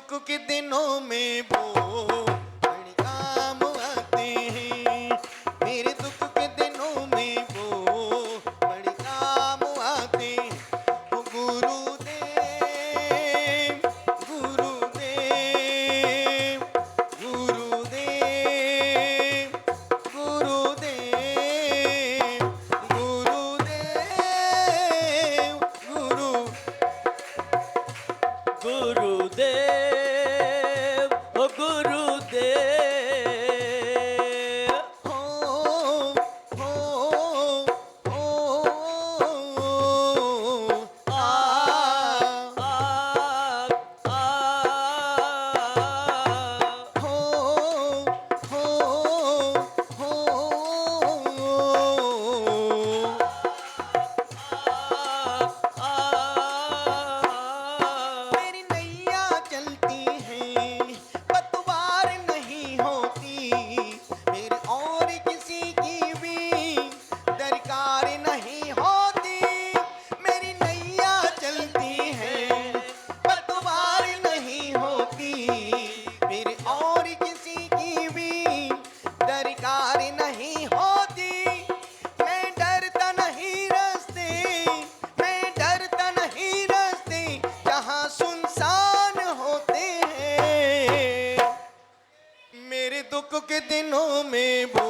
दुख के दिनों में वो बड़े काम आते हैं। मेरे दुख के दिनों में वो बड़े काम आते हैं। ओ गुरुदेव गुरुदेव गुरुदेव गुरुदेव गुरुदेव गुरुदेव ओ गुरुदेव हो हो आ आ आ हो मेरी नैया चलती है पतवार नहीं होती। मेरे और किसी की भी दरकार नहीं होती। मेरी नैया चलती है पतवार नहीं होती। मेरे और किसी की भी दरकार नहीं होती। मैं डरता नहीं रास्ते, मैं डरता नहीं रास्ते जहाँ सुनसान होते हैं। मेरे दुख के दिनों में वो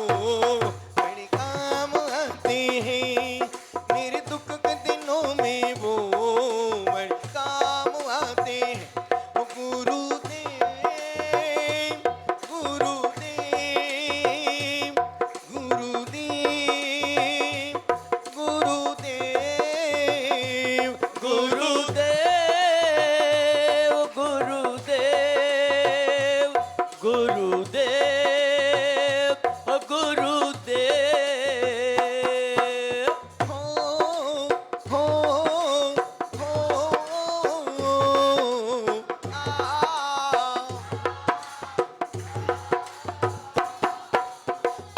बड़े काम आते हैं। मेरे दुख के दिनों में वो बड़े काम आते हैं। ओ गुरुदेव गुरुदेव गुरुदेव गुरुदेव गुरुदेव गुरुदेव गुरुदेव ओ गुरुदेव हो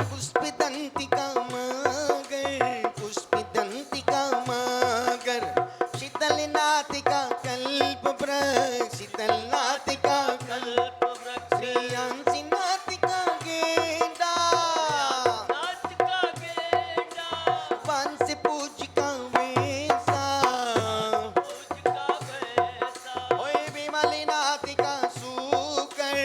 पुष्पदंतिका मगर पुष्पदंतिका मगर शीतल नातिका कल्प वृक्ष शीतल नातिका कल्प वृक्ष श्रेयांसी नातिका गेंदा नाथ का गेंडा वंश पूजिका वेसा पूज का वैसा ओए विमली नातिका सुकर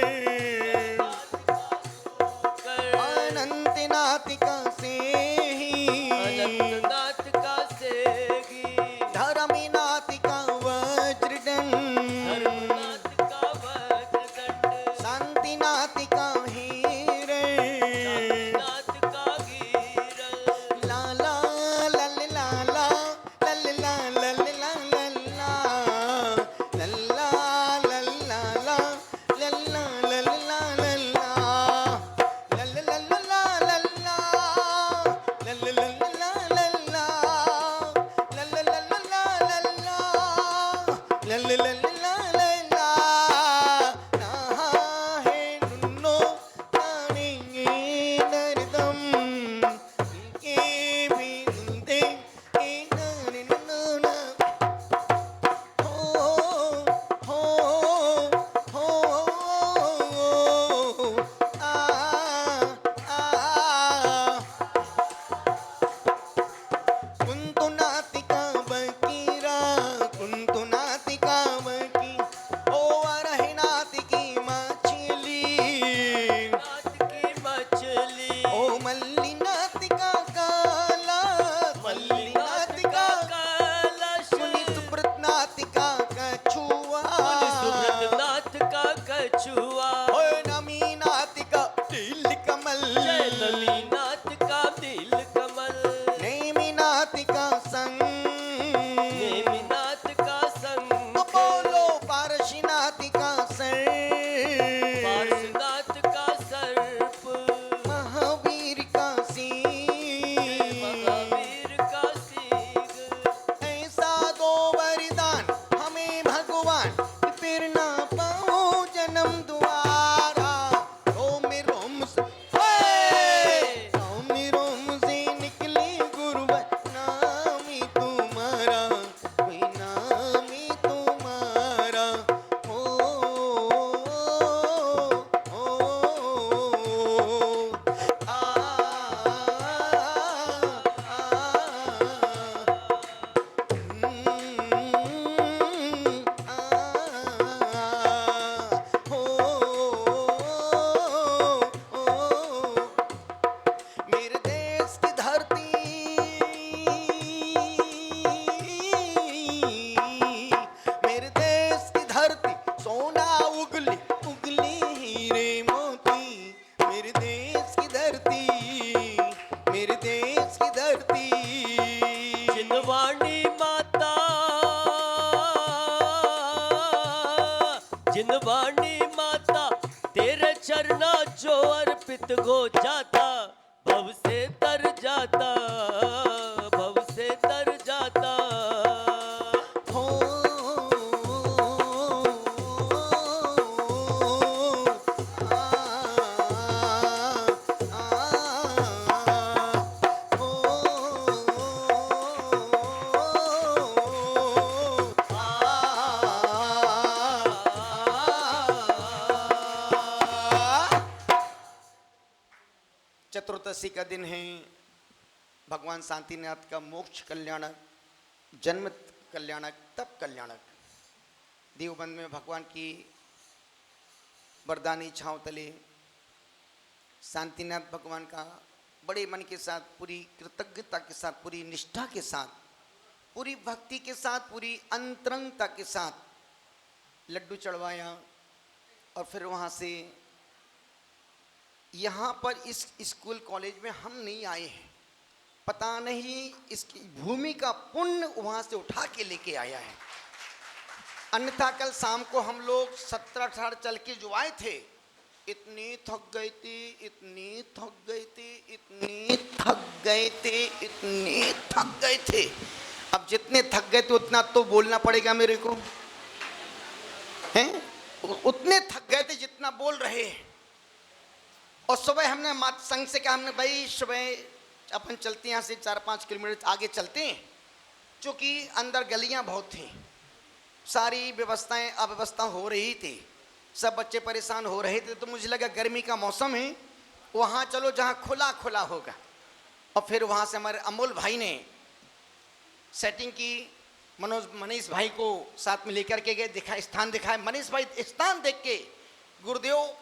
कर अनंत नातिका से अनंत नाथ का सेगी धर्मी नातिका वज्रदंड धर्मनाथ का वज्रदंड शांति नातिका हिरण नाथ का गिरल लाला लल लाला लल ला लल ला लल्ला लल्ला लल्ला ला लल्ला लल्ला लल्ला लल लल्ला लल्ला लल लल्ला लल्ला लल लल्ला लल्ला लल लल्ला लल्ला ना है नुन्नो तानेंगे नरदम के भी नुंदे के नरनना हो आ कुंतु नातिका बकीरा कुंतु नातिका बकी ओ अरह नातिकी मछली नाथ की मछली ओ मल्ली नातिका काला मल्ली नातिका कलश सुनी सुब्रत नातिका कछुआ सुब्रत नाथ का कछुआ ओ नमी नातिका दिल कमल जय नली नाथ का दिल कमल नेमी नातिका संग नेमिनाथ का संग तो बोलो पारसी नातिका सर पार्श्वनाथ का सर्प महावीर का सिंह महावीर का सींग ऐसा दो वरदान हमें भगवान कि फिर ना पाऊं जन्म दोबारा। रोम रोम से रोम रोम से निकले गुरुवर नाम ही तुम्हारा कोई नाम ही तुम्हारा हो धरती सोना उगली उगली हीरे मोती, मेरे देश की धरती, मेरे देश की धरती। जिनवाणी माता, जिनवाणी माता, तेरे चरना जो अर्पित हो जाता, भव से तर जाता, भव से तर जाता। हो चतुर्दशी का दिन है, भगवान शांतिनाथ का मोक्ष कल्याणक, जन्म कल्याणक, तप कल्याणक। देवबंद में भगवान की वरदानी छांव तले शांतिनाथ भगवान का बड़े मन के साथ, पूरी कृतज्ञता के साथ, पूरी निष्ठा के साथ, पूरी भक्ति के साथ, पूरी अंतरंगता के साथ लड्डू चढ़वाया और फिर वहाँ से यहाँ पर इस स्कूल कॉलेज में हम नहीं आए हैं, पता नहीं इसकी भूमि का पुण्य वहाँ से उठा के लेके आया है। अन्यथा कल शाम को हम लोग 17-18 चल के जो आए थे, इतनी थक गए थे, इतनी थक गए थे, इतनी थक गए थे, इतनी थक गए थे। अब जितने थक गए थे उतना तो बोलना पड़ेगा मेरे को, हैं? उतने थक गए थे जितना बोल रहे हैं। और सुबह हमने मात संघ से कहा, हमने भाई सुबह अपन चलते यहाँ से 4-5 किलोमीटर आगे चलते हैं, क्योंकि अंदर गलियाँ बहुत थी, सारी व्यवस्थाएं अव्यवस्था हो रही थी, सब बच्चे परेशान हो रहे थे। तो मुझे लगा गर्मी का मौसम है, वहाँ चलो जहाँ खुला खुला होगा। और फिर वहाँ से हमारे अमोल भाई ने सेटिंग की, मनीष भाई को साथ में लेकर के गए, दिखा स्थान दिखाए। मनीष भाई स्थान देख के, गुरुदेव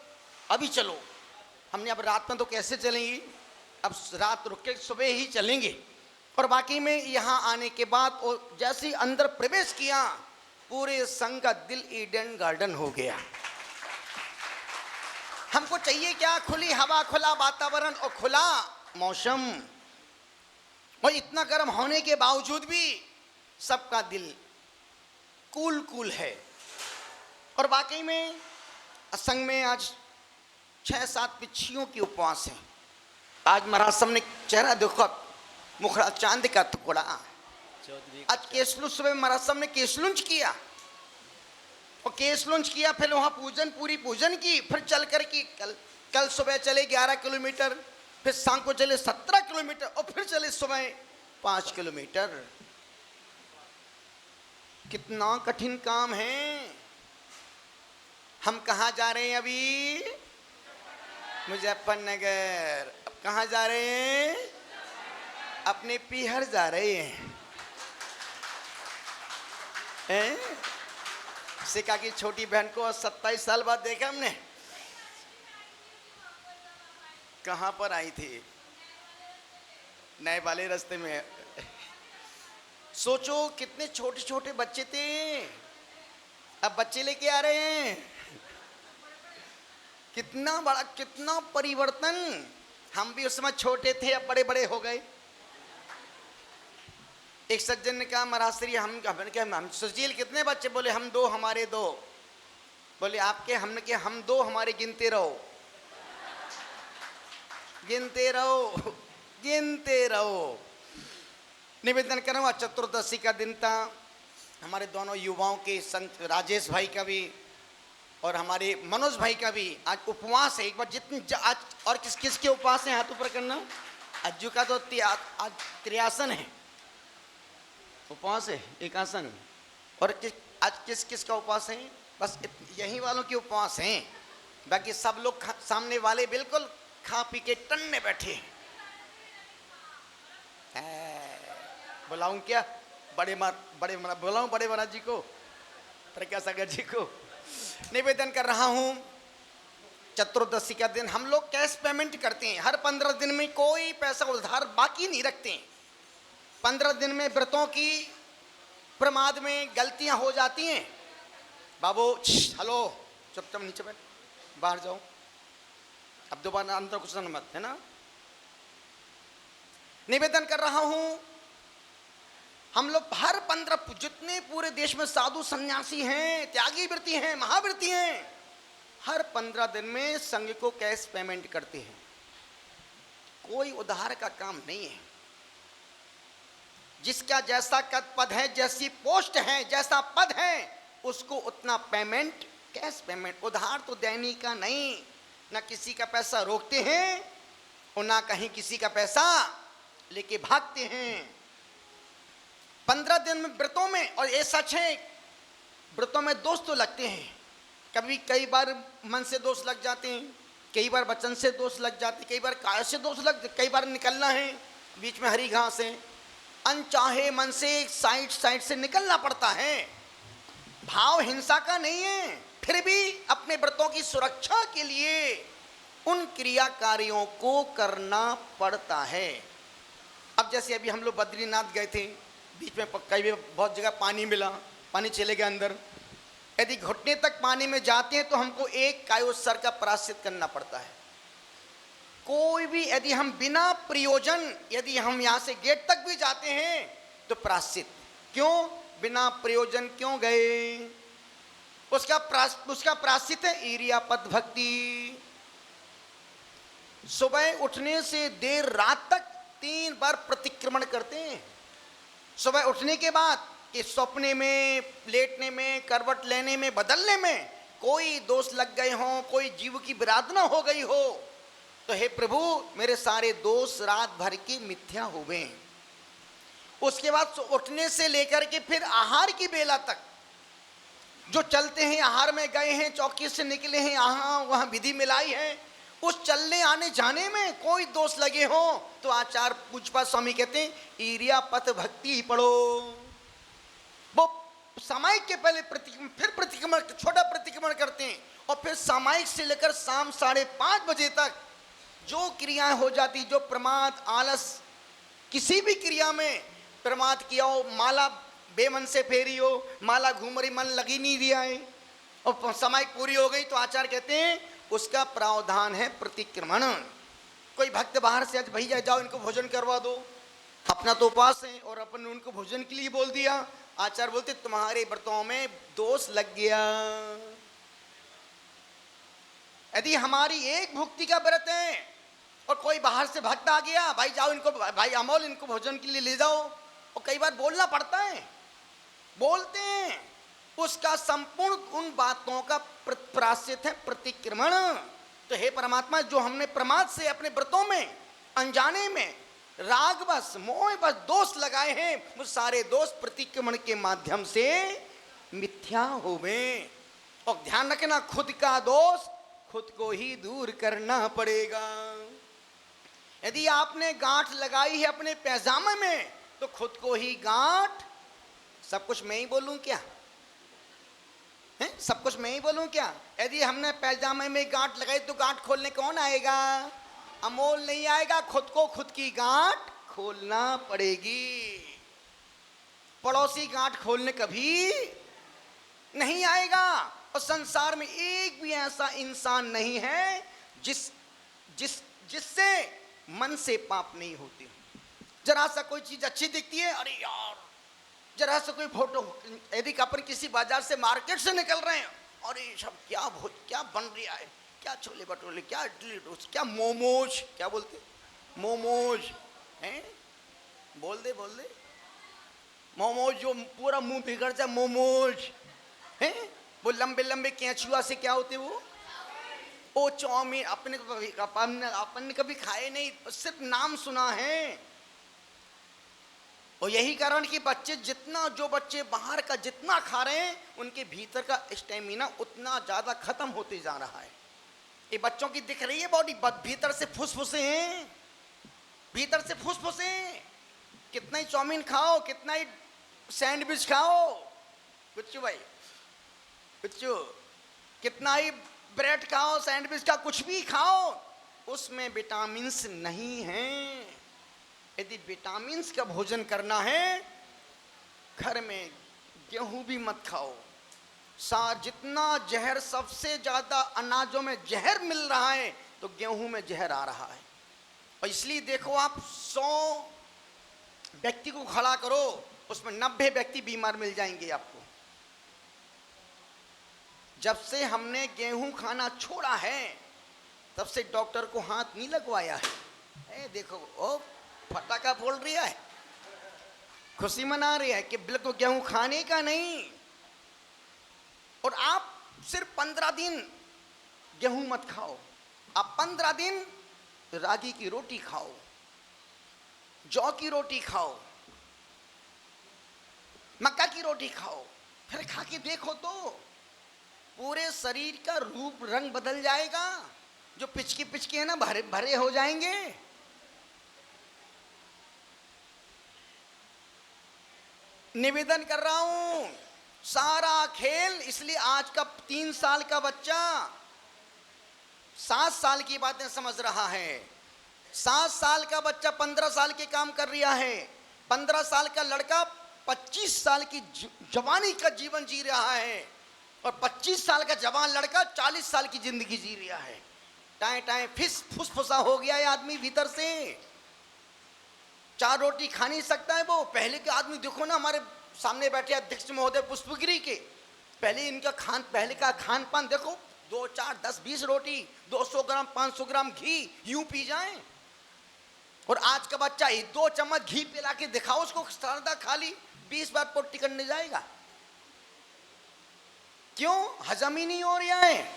अभी चलो। हमने अब रात में तो कैसे चलेंगे, अब रात रुक के सुबह ही चलेंगे। और बाकी में यहाँ आने के बाद और जैसे ही अंदर प्रवेश किया, पूरे संघ का दिल ईडन गार्डन हो गया। हमको चाहिए क्या? खुली हवा, खुला वातावरण और खुला मौसम। और इतना गर्म होने के बावजूद भी सबका दिल कूल कूल है। और वाकई में संघ में आज 6-7 पिछियों की उपवास है। आज महाराज साहब ने चेहरा देखो, मुखड़ा चांद का टुकड़ा। आज केसलुंच, सुबह महाराज साहब ने केसलुंच किया, और केसलुंच किया, फिर वहाँ पूजन, पूरी पूजन की, फिर चल कर की कल सुबह चले 11 किलोमीटर, फिर शाम को चले 17 किलोमीटर, और फिर चले सुबह 5 किलोमीटर। कितना कठिन काम है। हम कहाँ जा रहे हैं अभी? मुजफ्फरनगर। अब कहाँ जा रहे हैं? अपने पीहर जा रहे हैं। सिका की छोटी बहन को 27 साल बाद देखा हमने। कहाँ पर आई थी? नए वाले रास्ते में। सोचो कितने छोटे छोटे बच्चे थे, अब बच्चे लेके आ रहे हैं। कितना बड़ा, कितना परिवर्तन। हम भी उस समय छोटे थे, अब बड़े बड़े हो गए। एक सज्जन ने कहा, महाराज श्री हम सुशील कितने बच्चे? बोले हम 2, हमारे 2। बोले आपके? हमने कहा हम 2, हमारे गिनते रहो, गिनते रहो, गिनते रहो। निवेदन करूँगा, चतुर्दशी का दिन था। हमारे दोनों युवाओं के संत राजेश भाई का भी और हमारे मनोज भाई का भी आज उपवास है। एक बार जितने आज और किस किस के उपवास है हाथ ऊपर करना। अज्जू का तो आज त्रियासन है, उपवास है, एक आसन। और आज किस किस का उपवास है? बस यही वालों के उपवास हैं। बाकी सब लोग सामने वाले बिल्कुल खा पी के टन्ने बैठे। बुलाऊं क्या? बड़े बुलाऊं बड़े महाराज जी को, प्रकाश सागर जी को। निवेदन कर रहा हूं, चतुर्दशी का दिन हम लोग कैश पेमेंट करते हैं। हर 15 दिन में कोई पैसा उधार बाकी नहीं रखते हैं। 15 दिन में व्रतों की प्रमाद में गलतियां हो जाती हैं, बाबू हेलो, चुपचाप नीचे बैठ, बाहर जाओ, अब दोबारा अंदर घुसना मत, है ना। निवेदन कर रहा हूं, हम लोग हर 15 जितने पूरे देश में साधु सन्यासी हैं, त्यागी वृत्ति हैं, महावृत्ति हैं, हर 15 दिन में संघ को कैश पेमेंट करते हैं। कोई उधार का काम नहीं है। जिसका जैसा पद है, जैसी पोस्ट है, जैसा पद है, उसको उतना पेमेंट, कैश पेमेंट। उधार तो देने का नहीं, ना किसी का पैसा रोकते हैं और ना कहीं किसी का पैसा लेके भागते हैं। 15 दिन में व्रतों में, और ये सच है, व्रतों में दोष तो लगते हैं। कभी कई बार मन से दोष लग जाते हैं, कई बार वचन से दोष लग जाते, कई बार काय से दोष लग, कई बार निकलना है, बीच में हरी घास है, अनचाहे मन से साइड से निकलना पड़ता है। भाव हिंसा का नहीं है, फिर भी अपने व्रतों की सुरक्षा के लिए उन क्रिया कार्यों को करना पड़ता है। अब जैसे अभी हम लोग बद्रीनाथ गए थे, बीच में कई बहुत जगह पानी मिला, पानी चले गया अंदर। यदि घुटने तक पानी में जाते हैं तो हमको एक कायोत्सर्ग का प्रायश्चित करना पड़ता है। कोई भी यदि हम बिना प्रयोजन, यदि हम यहाँ से गेट तक भी जाते हैं तो प्रायश्चित। क्यों बिना प्रयोजन क्यों गए? उसका प्रायश्चित है इरियापत भक्ति। सुबह उठने से देर रात तक 3 बार प्रतिक्रमण करते हैं। सुबह उठने के बाद इस सपने में, लेटने में, करवट लेने में, बदलने में कोई दोष लग गए हों, कोई जीव की विराधना हो गई हो, तो हे प्रभु मेरे सारे दोष रात भर की मिथ्या हो गए। उसके बाद उठने से लेकर के फिर आहार की बेला तक जो चलते हैं, आहार में गए हैं, चौकी से निकले हैं, यहाँ वहाँ विधि मिलाई है, उस चलने आने जाने में कोई दोष लगे हो तो आचार्य पूजपा स्वामी कहते हैं इरियापत भक्ति पढ़ो। वो सामायिक के पहले फिर प्रतिक्रमण, छोटा प्रतिक्रमण करते हैं, और फिर सामायिक से लेकर शाम 5:30 बजे तक जो क्रियाएं हो जाती, जो प्रमाद, आलस, किसी भी क्रिया में प्रमाद किया हो, माला बेमन से फेरी हो, माला घूम रही, मन लगी नहीं दिया है, और सामायिक पूरी हो गई तो आचार्य कहते हैं उसका प्रावधान है प्रतिक्रमण। कोई भक्त बाहर से आज भैया जाओ इनको भोजन करवा दो, अपना तो उपास है और अपन उनको भोजन के लिए बोल दिया, आचार्य बोलते तुम्हारे व्रतों में दोष लग गया। यदि हमारी एक भुक्ति का व्रत है और कोई बाहर से भक्त आ गया, भाई जाओ इनको, भाई अमोल इनको भोजन के लिए ले जाओ, और कई बार बोलना पड़ता है, बोलते हैं, उसका संपूर्ण उन बातों का प्रायश्चित है प्रतिक्रमण। तो हे परमात्मा, जो हमने प्रमाद से अपने व्रतों में, अनजाने में, राग बस, मोह बस दोष लगाए हैं, वो सारे दोष प्रतिक्रमण के माध्यम से मिथ्या हो गए। और ध्यान रखना, खुद का दोष खुद को ही दूर करना पड़ेगा। यदि आपने गांठ लगाई है अपने पैजामे में तो खुद को ही गांठ, सब कुछ मैं ही बोलूं क्या है? सब कुछ मैं ही बोलूं क्या? यदि हमने पैजामे में गांठ लगाई तो गांठ खोलने कौन आएगा? अमोल नहीं आएगा, खुद को खुद की गांठ खोलना पड़ेगी। पड़ोसी गांठ खोलने कभी नहीं आएगा। और संसार में एक भी ऐसा इंसान नहीं है जिससे मन से पाप नहीं होते। जरा सा कोई चीज अच्छी दिखती है, अरे यार, जरा सा कोई फोटो, यदि अपन किसी बाजार से, मार्केट से निकल रहे हैं, अरे सब क्या बन रहा है, क्या छोले भटूरे, क्या इडली डोसा, क्या मोमोज, क्या बोलते मोमोज हैं, बोल दे मोमोज, जो पूरा मुंह बिगड़ जाए, मोमोज हैं, वो लंबे लंबे कैंचुआ से क्या होते वो चाउमीन, अपन ने कभी खाए नहीं, सिर्फ नाम सुना है। और यही कारण कि जो बच्चे बाहर का जितना खा रहे हैं, उनके भीतर का स्टेमिना उतना ज्यादा खत्म होते जा रहा है। ये बच्चों की दिख रही है बॉडी, भीतर से फुसफुसे हैं, भीतर से फुसफुसे। कितना ही चाउमीन खाओ, कितना ही सैंडविच खाओ, बुच्चू भाई, बुच्चू, कितना ही ब्रेड खाओ, सैंडविच का कुछ भी खाओ, उसमें विटामिन्स नहीं हैं। यदि विटामिन्स का भोजन करना है, घर में गेहूं भी मत खाओ, जितना जहर, सबसे ज्यादा अनाजों में जहर मिल रहा है तो गेहूं में जहर आ रहा है। और इसलिए देखो, आप 100 व्यक्ति को खड़ा करो, उसमें 90 व्यक्ति बीमार मिल जाएंगे आपको। जब से हमने गेहूं खाना छोड़ा है तब से डॉक्टर को हाथ नहीं लगवाया है। देखो, ओ फटाका फोड़ रही है, खुशी मना रही है कि बिल्कुल गेहूं खाने का नहीं। और आप सिर्फ 15 दिन गेहूं मत खाओ, आप 15 दिन रागी की रोटी खाओ, जौ की रोटी खाओ, मक्का की रोटी खाओ, फिर खा के देखो तो पूरे शरीर का रूप रंग बदल जाएगा। जो पिचकी पिचकी है ना, भरे भरे हो जाएंगे। निवेदन कर रहा हूं, सारा खेल इसलिए आज का 3 साल का बच्चा 7 साल की बातें समझ रहा है। 7 साल का बच्चा 15 साल के काम कर रहा है। 15 साल का लड़का 25 साल की जवानी का जीवन जी रहा है। और 25 साल का जवान लड़का 40 साल की जिंदगी जी रहा है। टाए टाए फुसफुसा हो गया है आदमी भीतर से। 4 रोटी खा नहीं सकता है वो। पहले के आदमी देखो ना, हमारे सामने बैठे अध्यक्ष महोदय पुष्पगिरी के, पहले का खान पान देखो, 2, 4, 10, 20 रोटी, 200 ग्राम 500 ग्राम घी यूं पी जाए। और आज का बच्चा 2 चम्मच घी पिला के दिखाओ उसको, सरदा खाली 20 बार पोटी करने जाएगा। क्यों? हजम ही नहीं हो रहा है।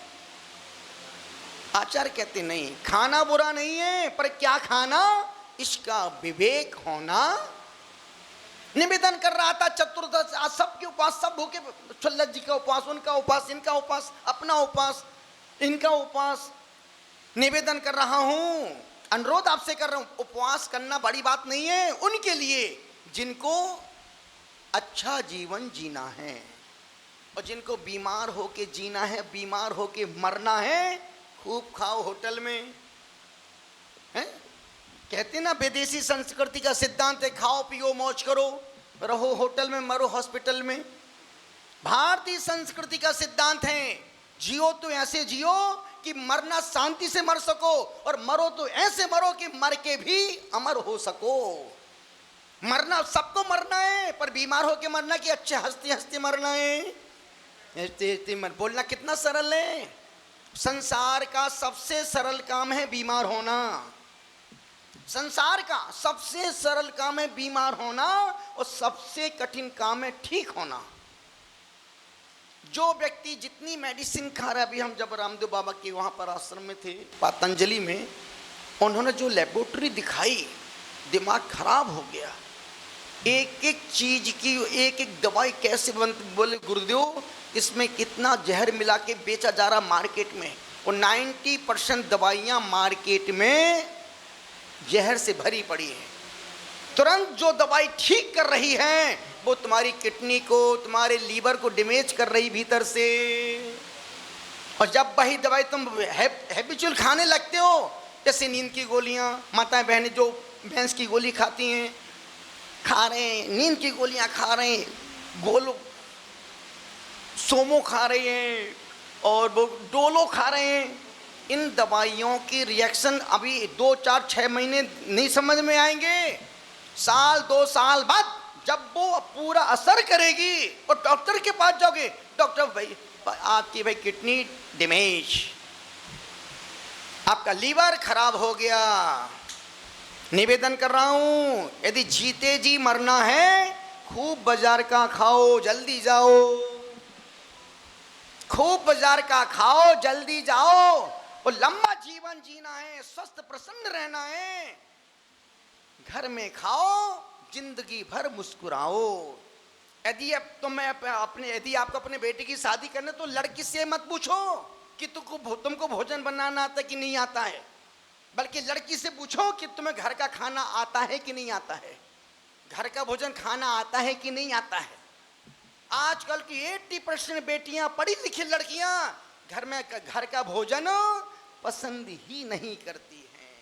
आचार्य कहते नहीं, खाना बुरा नहीं है, पर क्या खाना, इसका विवेक होना। निवेदन कर रहा था चतुर्दश, आज सबके उपवास, सब भूखे, चल्लत जी का उपवास, उनका उपवास, इनका उपवास, अपना उपवास, इनका उपवास। निवेदन कर रहा हूं, अनुरोध आपसे कर रहा हूं, उपवास करना बड़ी बात नहीं है उनके लिए जिनको अच्छा जीवन जीना है, और जिनको बीमार होके जीना है, बीमार होके मरना है। खूब खाओ होटल में, है? कहते ना विदेशी संस्कृति का सिद्धांत है, खाओ पियो मौज करो, रहो होटल में, मरो हॉस्पिटल में। भारतीय संस्कृति का सिद्धांत है, जियो तो ऐसे जियो कि मरना शांति से मर सको, और मरो तो ऐसे मरो कि मर के भी अमर हो सको। मरना सबको मरना है, पर बीमार होके मरना कि अच्छे हंसते हंसते मरना है। हंसते हंसते बोलना कितना सरल है। संसार का सबसे सरल काम है बीमार होना। संसार का सबसे सरल काम है बीमार होना, और सबसे कठिन काम है ठीक होना। जो व्यक्ति जितनी मेडिसिन खा रहा है, अभी हम जब रामदेव बाबा के वहां पर आश्रम में थे पतंजलि में, उन्होंने जो लेबोरेटरी दिखाई, दिमाग खराब हो गया। एक एक चीज की एक एक दवाई कैसे बनती, बोले गुरुदेव इसमें कितना जहर मिला के बेचा जा रहा मार्केट में, और 90% दवाइयां मार्केट में जहर से भरी पड़ी है। तुरंत जो दवाई ठीक कर रही है वो तुम्हारी किडनी को, तुम्हारे लीवर को डैमेज कर रही भीतर से। और जब वही दवाई तुम हैबिचुअल खाने लगते हो, जैसे नींद की गोलियां, माताएं बहनें जो भैंस की गोली खाती हैं, खा रहे हैं, नींद की गोलियां खा रहे हैं, गोलो सोमो खा रहे हैं, और वो डोलो खा रहे हैं। इन दवाइयों की रिएक्शन अभी 2, 4, 6 महीने नहीं समझ में आएंगे। साल 2 साल बाद जब वो पूरा असर करेगी, और डॉक्टर के पास जाओगे, डॉक्टर भाई आपकी भाई किडनी डैमेज, आपका लीवर खराब हो गया। निवेदन कर रहा हूं, यदि जीते जी मरना है, खूब बाजार का खाओ, जल्दी जाओ। खूब बाजार का खाओ, जल्दी जाओ। और लंबा जीवन जीना है, स्वस्थ प्रसन्न रहना है, घर में खाओ, जिंदगी भर मुस्कुराओ। यदि यदि आपको अपने बेटे की शादी करने, तो लड़की से मत पूछो कि तुमको भोजन बनाना आता है कि नहीं आता है, बल्कि लड़की से पूछो कि तुम्हें घर का खाना आता है कि नहीं आता है, घर का भोजन खाना आता है कि नहीं आता है। आजकल की 80% बेटियां, पढ़ी लिखी लड़कियां घर का भोजन पसंद ही नहीं करती हैं।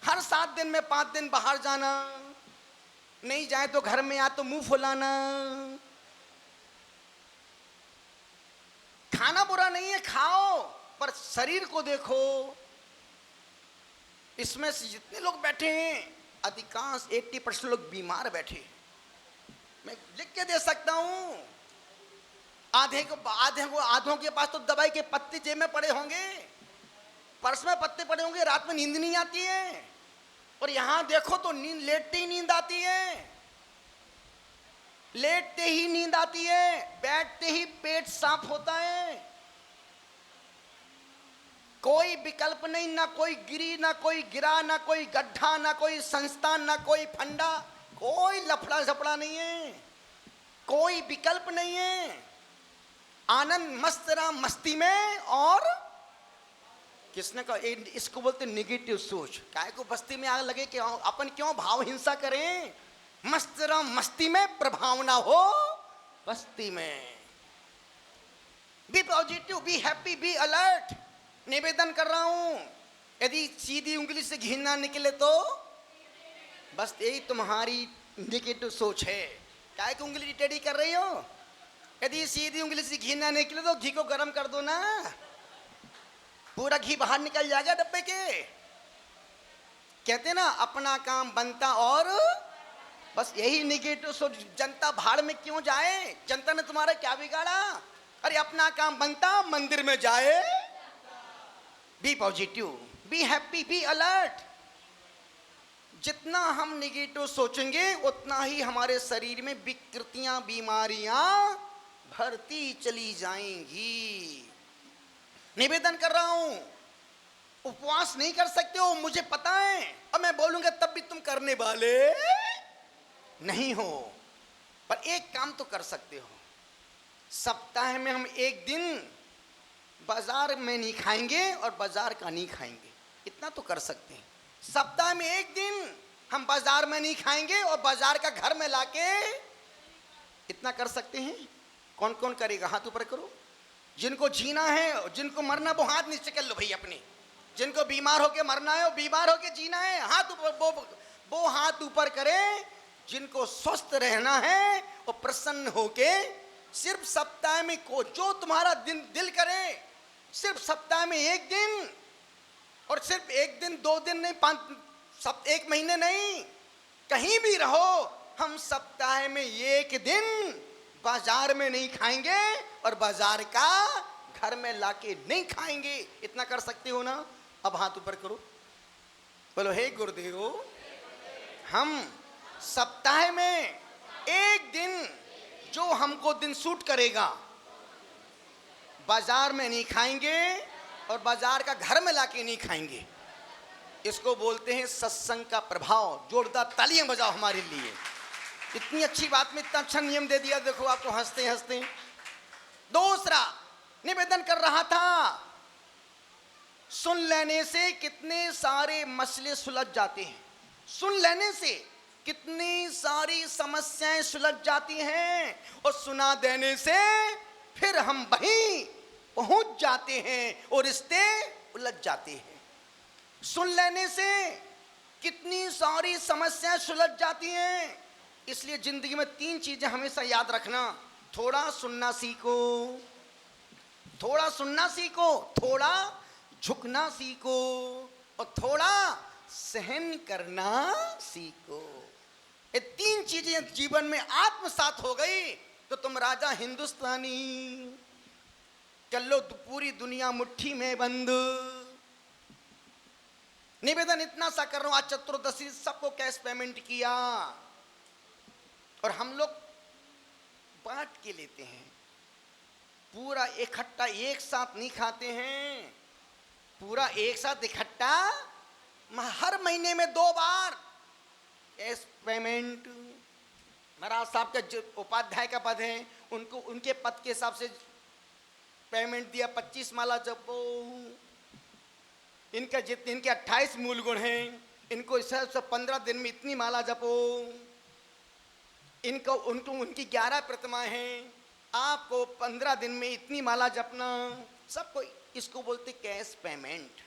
हर 7 दिन में 5 दिन बाहर जाना, नहीं जाए तो घर में या तो मुंह फुलाना। खाना बुरा नहीं है, खाओ, पर शरीर को देखो। इसमें से जितने लोग बैठे हैं अधिकांश 80% लोग बीमार बैठे हैं। मैं लिख के दे सकता हूं। आधों के पास तो दवाई के पत्ते जेब में पड़े होंगे, पर्स में पत्ते पड़े होंगे, रात में नींद नहीं आती है। और यहां देखो तो नींद, लेटते ही नींद आती है, लेटते ही नींद आती है, बैठते ही पेट साफ होता है। कोई विकल्प नहीं, ना कोई गिरी, ना कोई गिरा, ना कोई गड्ढा, ना कोई संस्थान, ना कोई फंडा, कोई लफड़ा झपड़ा नहीं है, कोई विकल्प नहीं है। आनंद मस्त राम मस्ती में। और किसने कहा इसको बोलते निगेटिव सोच। काय को बस्ती में आग लगे कि अपन क्यों भाव हिंसा करें, मस्त राम मस्ती में प्रभावना हो बस्ती में। Be positive, be happy, be alert. निवेदन कर रहा हूं, यदि सीधी उंगली से घी ना निकले तो बस यही तुम्हारी निगेटिव सोच है। काय को उंगली टेढ़ी कर रही हो? यदि सीधी उंगली से घी ना निकले तो घी को गर्म कर दो ना, पूरा घी बाहर निकल जाएगा डब्बे के। कहते ना अपना काम बनता और बस यही निगेटिव सोच। जनता भाड़ में क्यों जाए, जनता ने तुम्हारा क्या बिगाड़ा? अरे अपना काम बनता मंदिर में जाए। Be positive, be happy, be alert. जितना हम निगेटिव सोचेंगे उतना ही हमारे शरीर में विकृतियां, बीमारियां भरती चली जाएंगी। निवेदन कर रहा हूं, उपवास नहीं कर सकते हो मुझे पता है, और मैं बोलूंगा तब भी तुम करने वाले नहीं हो, पर एक काम तो कर सकते हो। सप्ताह में हम एक दिन बाजार में नहीं खाएंगे और बाजार का नहीं खाएंगे, इतना तो कर सकते हैं। सप्ताह में एक दिन हम बाजार में नहीं खाएंगे और बाजार का घर में लाके, इतना कर सकते हैं। कौन कौन करेगा? हाथ ऊपर करो। जिनको जीना है, जिनको मरना, वो हाथ नीचे कर लो भाई अपने। जिनको बीमार होके मरना है, वो बीमार होके जीना है, हाथ ऊपर, वो हाथ ऊपर करे। जिनको स्वस्थ रहना है वो प्रसन्न होके सिर्फ सप्ताह में को जो तुम्हारा दिन दिल करे, सिर्फ सप्ताह में एक दिन, और सिर्फ एक दिन, 2 दिन नहीं, 1 महीने नहीं, कहीं भी रहो, हम सप्ताह में एक दिन बाजार में नहीं खाएंगे और बाजार का घर में लाके नहीं खाएंगे। इतना कर सकते हो ना? अब हाथ ऊपर करो, बोलो हे गुरुदेव, हम सप्ताह में एक दिन जो हमको दिन सूट करेगा बाजार में नहीं खाएंगे और बाजार का घर में लाके नहीं खाएंगे। इसको बोलते हैं सत्संग का प्रभाव। जोरदार तालियां बजाओ हमारे लिए। इतनी अच्छी बात में इतना अच्छा नियम दे दिया, देखो आपको हंसते हंसते। दूसरा निवेदन कर रहा था, सुन लेने से कितने सारे मसले सुलझ जाते हैं। सुन लेने से कितनी सारी समस्याएं सुलझ जाती हैं, और सुना देने से फिर हम वहीं पहुंच जाते हैं और रिश्ते उलझ जाते हैं। सुन लेने से कितनी सारी समस्याएं सुलझ जाती हैं। इसलिए जिंदगी में 3 चीजें हमेशा याद रखना। थोड़ा सुनना सीखो, थोड़ा सुनना सीखो, थोड़ा झुकना सीखो, और थोड़ा सहन करना सीखो। ये 3 चीजें जीवन में आत्मसात हो गई तो तुम राजा हिंदुस्तानी। चलो पूरी दुनिया मुट्ठी में बंद। निवेदन इतना सा कर रहा हूं, आज चतुर्दशी सबको कैश पेमेंट किया, और हम लोग बांट के लेते हैं, पूरा इकट्ठा एक साथ नहीं खाते हैं। पूरा एक साथ इकट्ठा हर महीने में 2 बार कैश पेमेंट। महाराज साहब का जो उपाध्याय का पद है, उनको उनके पद के हिसाब से पेमेंट दिया, 25 माला जपो। इनका जितने, इनके 28 मूल गुण हैं, इनको इस 15 दिन में इतनी माला जपो। इनको उनकी 11 प्रतिमाएं हैं, आपको 15 दिन में इतनी माला जपना। सबको इसको बोलते कैश पेमेंट।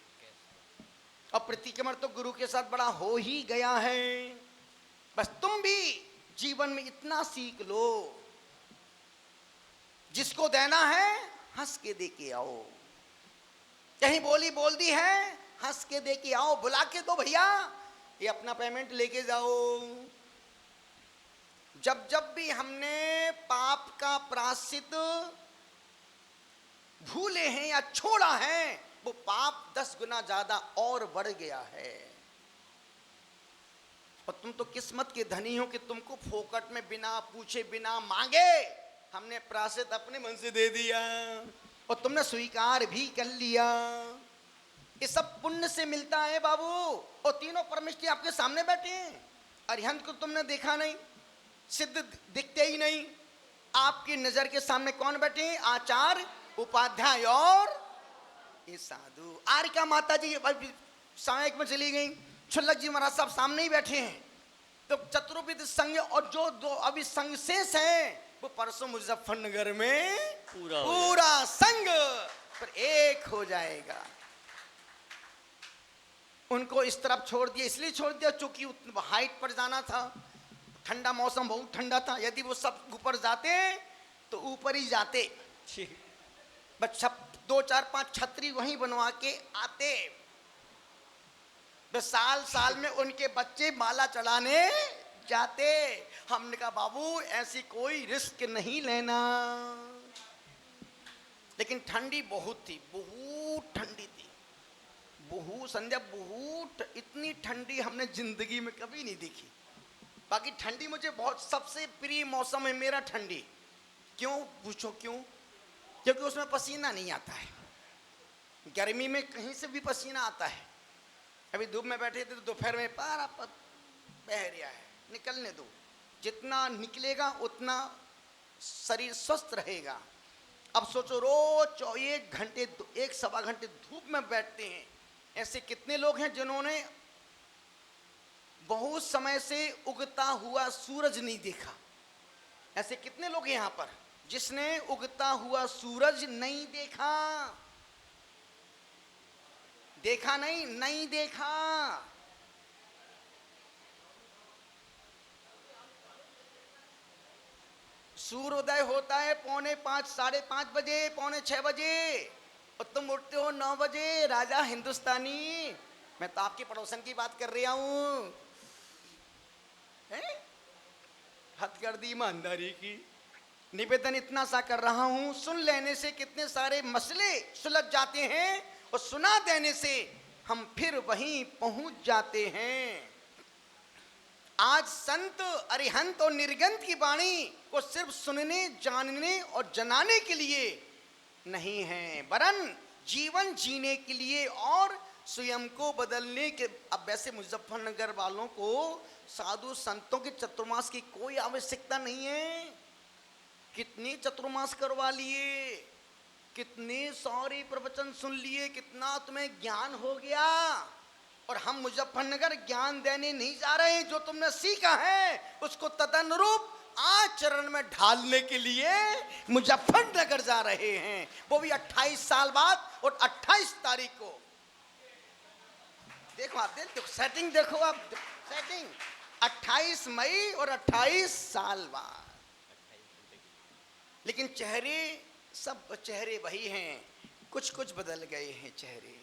और प्रतिक्रमण तो गुरु के साथ बड़ा हो ही गया है। बस तुम भी जीवन में इतना सीख लो, जिसको देना है हंस के दे के आओ। कहीं बोली बोल दी है, हंस के दे के आओ, बुला के दो भैया, ये अपना पेमेंट लेके जाओ। जब जब भी हमने पाप का प्रायश्चित भूले हैं या छोड़ा है, वो पाप 10 गुना ज्यादा और बढ़ गया है। और तुम तो किस्मत के धनी हो कि तुमको फोकट में बिना पूछे बिना मांगे हमने प्रायश्चित अपने मन से दे दिया और तुमने स्वीकार भी कर लिया। ये सब पुण्य से मिलता है बाबू। और तीनों परमेष्ठी आपके सामने बैठे हैं। अरिहंत को तुमने देखा नहीं, सिद्ध दिखते ही नहीं। आपकी नजर के सामने कौन बैठे हैं? आचार्य, उपाध्याय और ये साधु। आर्यका माता जी सहायक में चली गई, छुल्लक जी महाराज साहब सामने ही बैठे हैं। तो चतुर्विध संघ और जो दो अभी संघ शेष हैं वो परसों मुजफ्फरनगर में पूरा संघ पर एक हो जाएगा। उनको इस तरफ छोड़ दिया, इसलिए छोड़ दिया क्योंकि हाइट पर जाना था, ठंडा मौसम बहुत ठंडा था। यदि वो सब ऊपर जाते तो ऊपर ही जाते, बस 2 4 5 छतरी वहीं बनवा के आते। बस साल साल में उनके बच्चे माला चढ़ाने जाते। हमने कहा बाबू ऐसी कोई रिस्क नहीं लेना। लेकिन ठंडी बहुत थी, बहुत ठंडी थी, बहुत संध्या, बहुत। इतनी ठंडी हमने जिंदगी में कभी नहीं देखी। बाकी ठंडी मुझे बहुत सबसे प्रिय मौसम है मेरा ठंडी। क्यों पूछो क्यों? क्योंकि उसमें पसीना नहीं आता है। गर्मी में कहीं से भी पसीना आता है। अभी धूप में बैठे थे तो दोपहर में पारा बह रहा है, निकलने दो। जितना निकलेगा उतना शरीर स्वस्थ रहेगा। अब सोचो रोज 1 घंटे 1 सवा घंटे धूप में बैठते हैं। ऐसे कितने लोग हैं जिन्होंने बहुत समय से उगता हुआ सूरज नहीं देखा? ऐसे कितने लोग हैं यहां पर जिसने उगता हुआ सूरज नहीं देखा? देखा नहीं? नहीं देखा। सूर्योदय होता है 4:45 5:30 बजे, 5:45 बजे, और तुम उठते हो 9 बजे। राजा हिंदुस्तानी, मैं तो आपके पड़ोसन की बात कर रहा हूं। हद कर दी ईमानदारी की। निवेदन इतना सा कर रहा हूं, सुन लेने से कितने सारे मसले सुलझ जाते हैं और सुना देने से हम फिर वहीं पहुंच जाते हैं। आज संत, अरिहंत और निर्गंत की वाणी को सिर्फ सुनने, जानने और जनाने के लिए नहीं है, वरन जीवन जीने के लिए और स्वयं को बदलने के। अब वैसे मुजफ्फरनगर वालों को साधु संतों के चतुर्मास की कोई आवश्यकता नहीं है। कितने चतुर्मास करवा लिए, कितने सारे प्रवचन सुन लिए, कितना तुम्हें ज्ञान हो गया। और हम मुजफ्फरनगर ज्ञान देने नहीं जा रहे हैं। जो तुमने सीखा है उसको तदनुरूप आचरण में ढालने के लिए मुजफ्फरनगर जा रहे हैं, वो भी 28 साल बाद। और 28 तारीख को देखो, आप देखो सेटिंग, देखो आप सेटिंग, 28 मई और 28 साल बाद। लेकिन चेहरे, सब चेहरे वही हैं, कुछ कुछ बदल गए हैं चेहरे।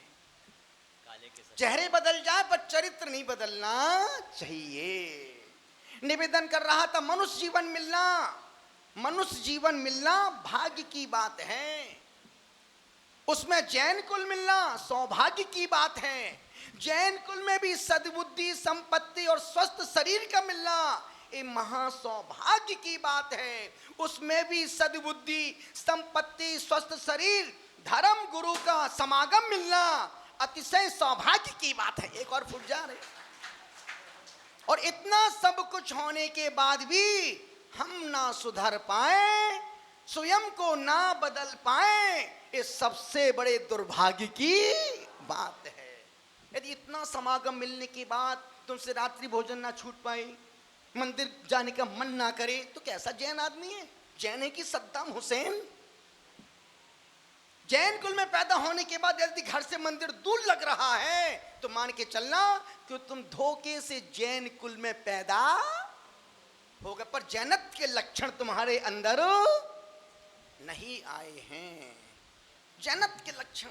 चेहरे बदल जाए पर चरित्र नहीं बदलना चाहिए। निवेदन कर रहा था, मनुष्य जीवन मिलना, मनुष्य जीवन मिलना भाग्य की बात है। उसमें जैन कुल मिलना सौभाग्य की बात है। जैन कुल में भी सद्बुद्धि, संपत्ति और स्वस्थ शरीर का मिलना ये महा सौभाग्य की बात है। उसमें भी सद्बुद्धि, संपत्ति, स्वस्थ शरीर, धर्म गुरु का समागम मिलना अतिशय सौभाग्य की बात है। एक और फुट जा रहे। और इतना सब कुछ होने के बाद भी हम ना सुधर पाए, स्वयं को ना बदल पाए, ये सबसे बड़े दुर्भाग्य की बात है। यदि इतना समागम मिलने के बाद तुमसे रात्रि भोजन ना छूट पाए, मंदिर जाने का मन ना करे, तो कैसा जैन आदमी है? जैन है कि सद्दाम हुसैन? जैन कुल में पैदा होने के बाद यदि घर से मंदिर दूर लग रहा है तो मान के चलना कि तुम धोखे से जैन कुल में पैदा हो गए, पर जैनत के लक्षण तुम्हारे अंदर नहीं आए हैं। जन्नत के लक्षण।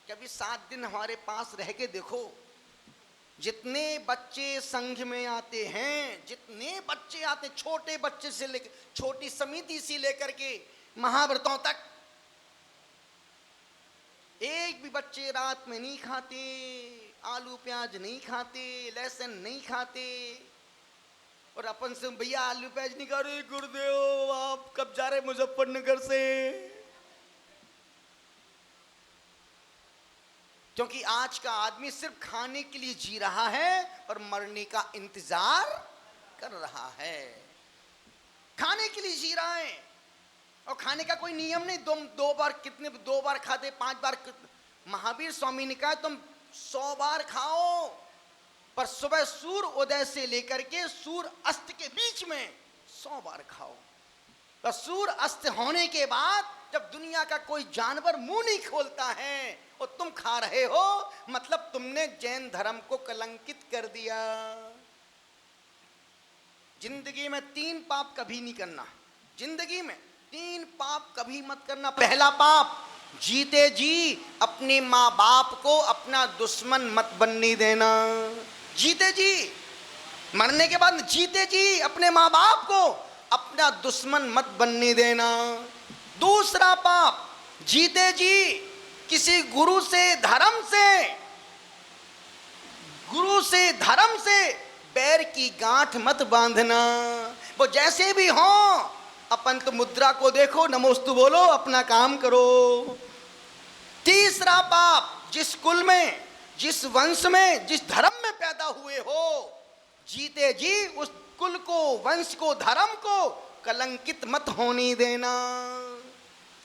कभी 7 दिन हमारे पास रह के देखो, जितने बच्चे संघ में आते हैं, जितने बच्चे आते, छोटे बच्चे से लेकर, छोटी समिति से लेकर के महाव्रतों तक, एक भी बच्चे रात में नहीं खाते, आलू प्याज नहीं खाते, लहसुन नहीं खाते। और अपन से भैया आलू प्याज नहीं खा रहे, गुरुदेव आप कब जा रहे मुजफ्फरनगर से? क्योंकि आज का आदमी सिर्फ खाने के लिए जी रहा है और मरने का इंतजार कर रहा है। खाने के लिए जी रहा है और खाने का कोई नियम नहीं। तुम 2 बार कितने, 2 बार खाते, 5 बार। महावीर स्वामी ने कहा तुम 100 बार खाओ, पर सुबह सूर्य उदय से लेकर के सूर्य अस्त के बीच में 100 बार खाओ। तो सूर्य अस्त होने के बाद जब दुनिया का कोई जानवर मुंह नहीं खोलता है और तुम खा रहे हो, मतलब तुमने जैन धर्म को कलंकित कर दिया। जिंदगी में 3 पाप कभी नहीं करना। जिंदगी में 3 पाप कभी मत करना। पहला पाप, जीते जी अपने माँ बाप को अपना दुश्मन मत बनने देना। जीते जी, मरने के बाद जीते जी अपने माँ बाप को अपना दुश्मन मत बनने देना। दूसरा पाप, जीते जी किसी गुरु से धर्म से पैर की गांठ मत बांधना। वो जैसे भी हो, अपन तो मुद्रा को देखो, नमोस्तु बोलो, अपना काम करो। तीसरा पाप, जिस कुल में, जिस वंश में, जिस धर्म में पैदा हुए हो, जीते जी उस कुल को, वंश को, धर्म को कलंकित मत होने देना।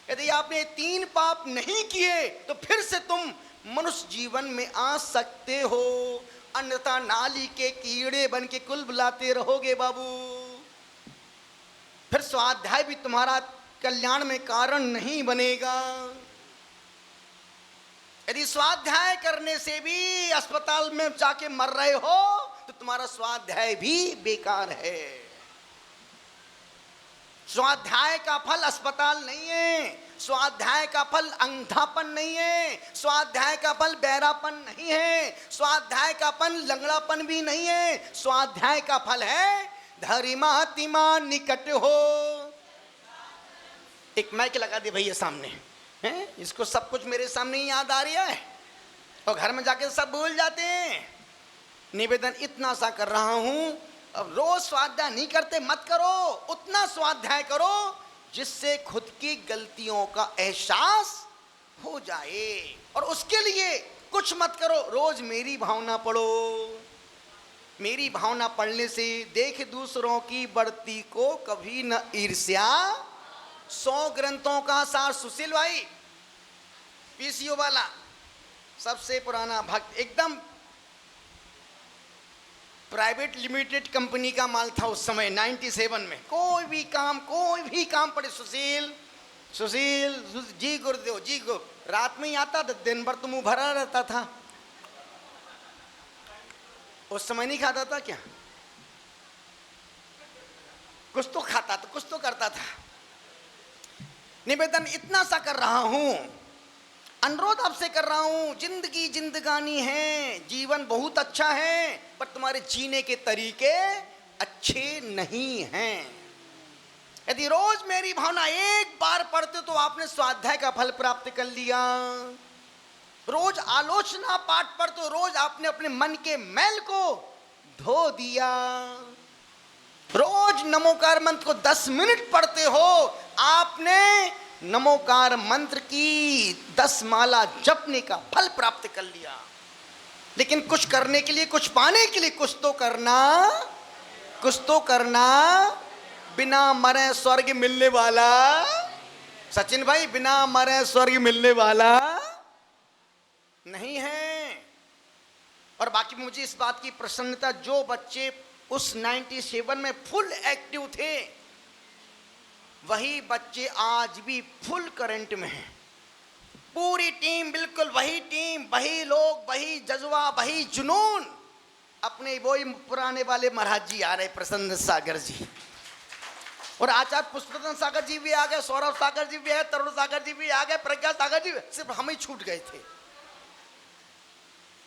यदि आपने 3 पाप नहीं किए तो फिर से तुम मनुष्य जीवन में आ सकते हो, अन्यथा नाली के कीड़े बन के कुल बुलाते रहोगे बाबू। फिर स्वाध्याय भी तुम्हारा कल्याण में कारण नहीं बनेगा। यदि स्वाध्याय करने से भी अस्पताल में जाके मर रहे हो तो तुम्हारा स्वाध्याय भी बेकार है। स्वाध्याय का फल अस्पताल नहीं है, स्वाध्याय का फल अंधापन नहीं है, स्वाध्याय का फल बहरापन नहीं है, स्वाध्याय का फल लंगड़ापन भी नहीं है। स्वाध्याय का फल है धरिमा तिमा निकट हो। एक माइक लगा दे भैया सामने हैं, इसको सब कुछ मेरे सामने ही याद आ रहा है और घर में जाके सब भूल जाते हैं। निवेदन इतना सा कर रहा हूं, अब रोज स्वाध्याय नहीं करते मत करो, उतना स्वाध्याय करो जिससे खुद की गलतियों का एहसास हो जाए। और उसके लिए कुछ मत करो, रोज मेरी भावना पढ़ो। मेरी भावना पढ़ने से देख दूसरों की बढ़ती को कभी न ईर्ष्या। 100 ग्रंथों का सार, सुशील भाई पीसीओ वाला सबसे पुराना भक्त, एकदम प्राइवेट लिमिटेड कंपनी का माल था उस समय 97 में। कोई भी काम पड़े, सुशील जी गुरुदेव जी रात में ही आता था, दिन भर तो मुंह भरा रहता था। उस समय नहीं खाता था क्या? कुछ तो खाता था, कुछ तो करता था। निवेदन इतना सा कर रहा हूं, अनुरोध आपसे कर रहा हूं, जिंदगी जिंदगानी है, जीवन बहुत अच्छा है, पर तुम्हारे जीने के तरीके अच्छे नहीं हैं। यदि रोज मेरी भावना एक बार पढ़ते तो आपने स्वाध्याय का फल प्राप्त कर लिया। रोज आलोचना पाठ पढ़ते, रोज आपने अपने मन के मैल को धो दिया। रोज नमोकार मंत्र को 10 मिनट पढ़ते हो, आपने नमोकार मंत्र की 10 माला जपने का फल प्राप्त कर लिया। लेकिन कुछ करने के लिए, कुछ पाने के लिए कुछ तो करना। बिना मरे स्वर्ग मिलने वाला, सचिन भाई, बिना मरे स्वर्ग मिलने वाला नहीं है। और बाकी मुझे इस बात की प्रसन्नता, जो बच्चे उस 97 में फुल एक्टिव थे, वही बच्चे आज भी फुल करंट में हैं। पूरी टीम, बिल्कुल वही टीम, वही लोग, वही जज्बा, वही जुनून। अपने वही पुराने वाले महाराज जी आ रहे, प्रसन्न सागर जी, और आचार्य पुष्परतन सागर जी भी आ गए, सौरभ सागर जी भी आए, तरुण सागर जी भी आ गए, प्रज्ञा सागर जी, सिर्फ हम ही छूट गए थे।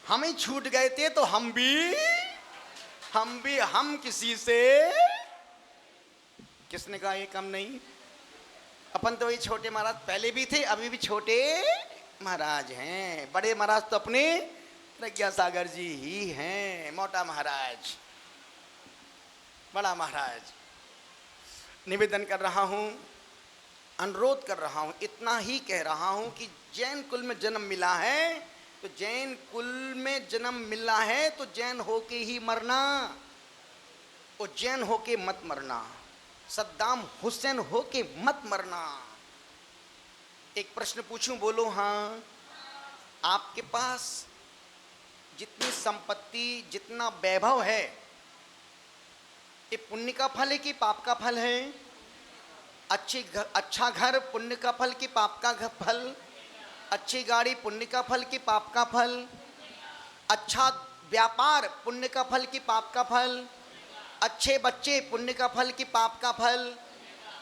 हम ही छूट गए थे तो हम किसी से, किसने कहा ये कम नहीं? अपन तो वही छोटे महाराज पहले भी थे, अभी भी छोटे महाराज हैं। बड़े महाराज तो अपने प्रज्ञा सागर जी ही हैं। मोटा महाराज, बड़ा महाराज। निवेदन कर रहा हूं, अनुरोध कर रहा हूं, इतना ही कह रहा हूं कि जैन कुल में जन्म मिला है तो जैन कुल में जन्म मिला है तो जैन होके ही मरना, और जैन होके मत मरना, सद्दाम हुसैन होके मत मरना। एक प्रश्न पूछूं, बोलो हाँ। आपके पास जितनी संपत्ति, जितना वैभव है, ये पुण्य का फल है कि पाप का फल है? अच्छा घर पुण्य का फल कि पाप का फल? अच्छी गाड़ी पुण्य का फल कि पाप का फल? अच्छा व्यापार पुण्य का फल कि पाप का फल? अच्छे बच्चे पुण्य का फल कि पाप का फल?